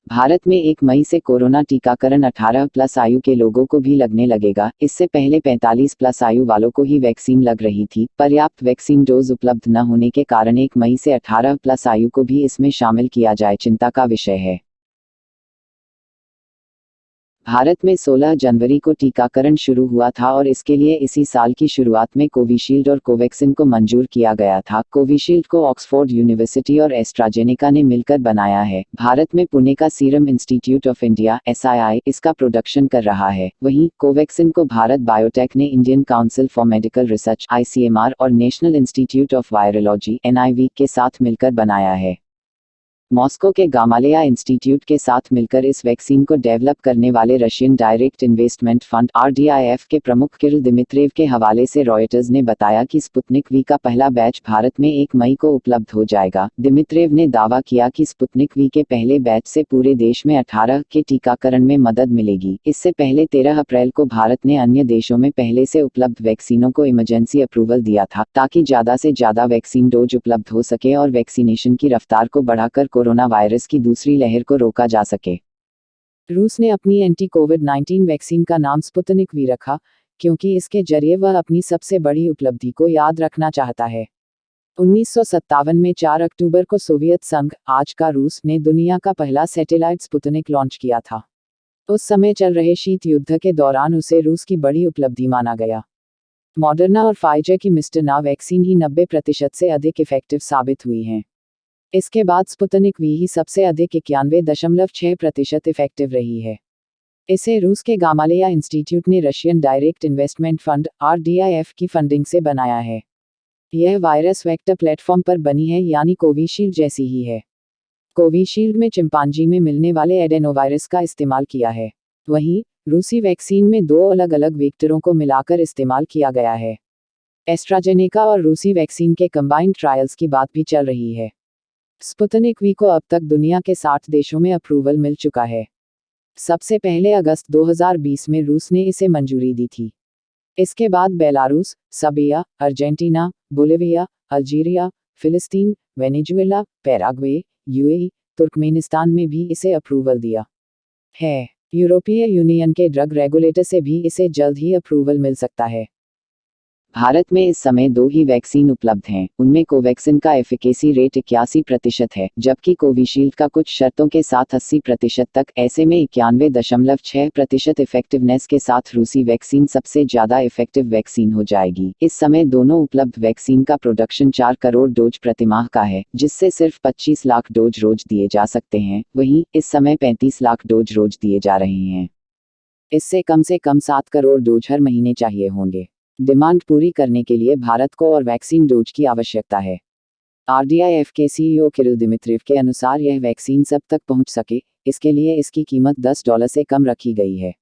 भारत में 1 मई से कोरोना टीकाकरण 18 प्लस आयु के लोगों को भी लगने लगेगा। इससे पहले 45 प्लस आयु वालों को ही वैक्सीन लग रही थी। पर्याप्त वैक्सीन डोज उपलब्ध न होने के कारण 1 मई से 18 प्लस आयु को भी इसमें शामिल किया जाए चिंता का विषय है। भारत में 16 जनवरी को टीकाकरण शुरू हुआ था और इसके लिए इसी साल की शुरुआत में कोविशील्ड और कोवैक्सिन को मंजूर किया गया था। कोविशील्ड को ऑक्सफोर्ड यूनिवर्सिटी और एस्ट्राजेनेका ने मिलकर बनाया है। भारत में पुणे का serum institute of India (SII) इसका प्रोडक्शन कर रहा है। वहीं कोवैक्सिन को भारत बायोटेक ने Indian council for medical research (ICMR) और national institute of virology (NIV) के साथ मिलकर बनाया है। मॉस्को के गामालेया इंस्टीट्यूट के साथ मिलकर इस वैक्सीन को डेवलप करने वाले Russian direct investment fund (RDIF) के प्रमुख किरिल दिमित्रेव के हवाले से रॉयटर्स ने बताया कि स्पुतनिक वी का पहला बैच भारत में 1 मई को उपलब्ध हो जाएगा। दिमित्रेव ने दावा किया कि स्पुतनिक वी के पहले बैच से पूरे देश में 18 के टीकाकरण में मदद मिलेगी। इससे पहले 13 अप्रैल को भारत ने अन्य देशों में पहले से उपलब्ध वैक्सीनों को इमरजेंसी अप्रूवल दिया था, ताकि ज़्यादा से ज़्यादा वैक्सीन डोज उपलब्ध हो सके और वैक्सीनेशन की रफ्तार को बढ़ाकर कोरोना वायरस की दूसरी लहर को रोका जा सके। रूस ने अपनी एंटी कोविड-19 वैक्सीन का नाम स्पुतनिक वी रखा, क्योंकि इसके जरिए वह अपनी सबसे बड़ी उपलब्धि को याद रखना चाहता है। 1957 में 4 अक्टूबर को सोवियत संघ, आज का रूस, ने दुनिया का पहला सैटेलाइट स्पुतनिक लॉन्च किया था। उस समय चल रहे शीत युद्ध के दौरान उसे रूस की बड़ी उपलब्धि माना गया। मॉडर्ना और फाइजर की मिस्टरना वैक्सीन ही 90% से अधिक इफेक्टिव साबित हुई हैं। इसके बाद स्पुतनिक वी ही सबसे अधिक 91.6% इफेक्टिव रही है। इसे रूस के गामालेया इंस्टीट्यूट ने Russian direct investment fund (RDIF) की फंडिंग से बनाया है। यह वायरस वेक्टर प्लेटफॉर्म पर बनी है, यानी कोविशील्ड जैसी ही है। कोविशील्ड में चिंपांजी में मिलने वाले एडेनोवायरस का इस्तेमाल किया है। वहीं रूसी वैक्सीन में 2 अलग-अलग वेक्टरों को मिलाकर इस्तेमाल किया गया है। एस्ट्राजेनेका और रूसी वैक्सीन के कंबाइंड ट्रायल्स की बात भी चल रही है। स्पुतनिक वी को अब तक दुनिया के 60 देशों में अप्रूवल मिल चुका है। सबसे पहले अगस्त 2020 में रूस ने इसे मंजूरी दी थी। इसके बाद Belarus, Serbia, Argentina, Bolivia, Algeria, फिलिस्तीन, वेनेजुएला, पैराग्वे, UAE, तुर्कमेनिस्तान में भी इसे अप्रूवल दिया है। यूरोपीय यूनियन के ड्रग रेगुलेटर से भी इसे जल्द ही अप्रूवल मिल सकता है। भारत में इस समय 2 ही वैक्सीन उपलब्ध हैं। उनमें कोवैक्सिन का एफिकेसी रेट 81% है, जबकि कोविशील्ड का कुछ शर्तों के साथ 80% तक। ऐसे में 91.6% इफेक्टिवनेस के साथ रूसी वैक्सीन सबसे ज़्यादा इफेक्टिव वैक्सीन हो जाएगी। इस समय दोनों उपलब्ध वैक्सीन का प्रोडक्शन 4 करोड़ डोज प्रतिमाह का है, जिससे सिर्फ 25 लाख डोज रोज दिए जा सकते हैं। वहीं इस समय 35 लाख डोज रोज दिए जा रहे हैं। इससे कम से कम 7 करोड़ डोज हर महीने चाहिए होंगे। डिमांड पूरी करने के लिए भारत को और वैक्सीन डोज की आवश्यकता है। RDIF के CEO किरिल दिमित्रेव के अनुसार यह वैक्सीन सब तक पहुंच सके, इसके लिए इसकी कीमत $10 से कम रखी गई है,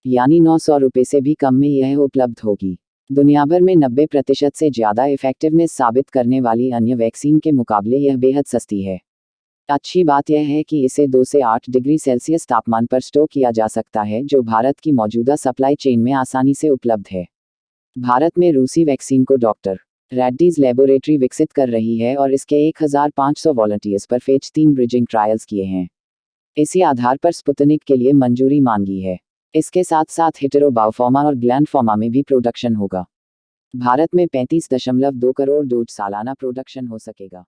यानी ₹900 से भी कम में यह उपलब्ध होगी। दुनिया भर में 90% से ज़्यादा इफेक्टिवनेस साबित करने वाली अन्य वैक्सीन के मुकाबले यह बेहद सस्ती है। अच्छी बात यह है कि इसे 2 से 8 डिग्री सेल्सियस तापमान पर स्टोर किया जा सकता है, जो भारत की मौजूदा सप्लाई चेन में आसानी से उपलब्ध है। भारत में रूसी वैक्सीन को डॉक्टर रेड्डीज लेबोरेटरी विकसित कर रही है और इसके 1500 वॉलंटियर्स पर फेज 3 ब्रिजिंग ट्रायल्स किए हैं। इसी आधार पर स्पुतनिक के लिए मंजूरी मांगी है। इसके साथ साथ हेटेरो बायोफार्मा और ग्लैंड फार्मा में भी प्रोडक्शन होगा। भारत में 35.2 करोड़ डोज सालाना प्रोडक्शन हो सकेगा।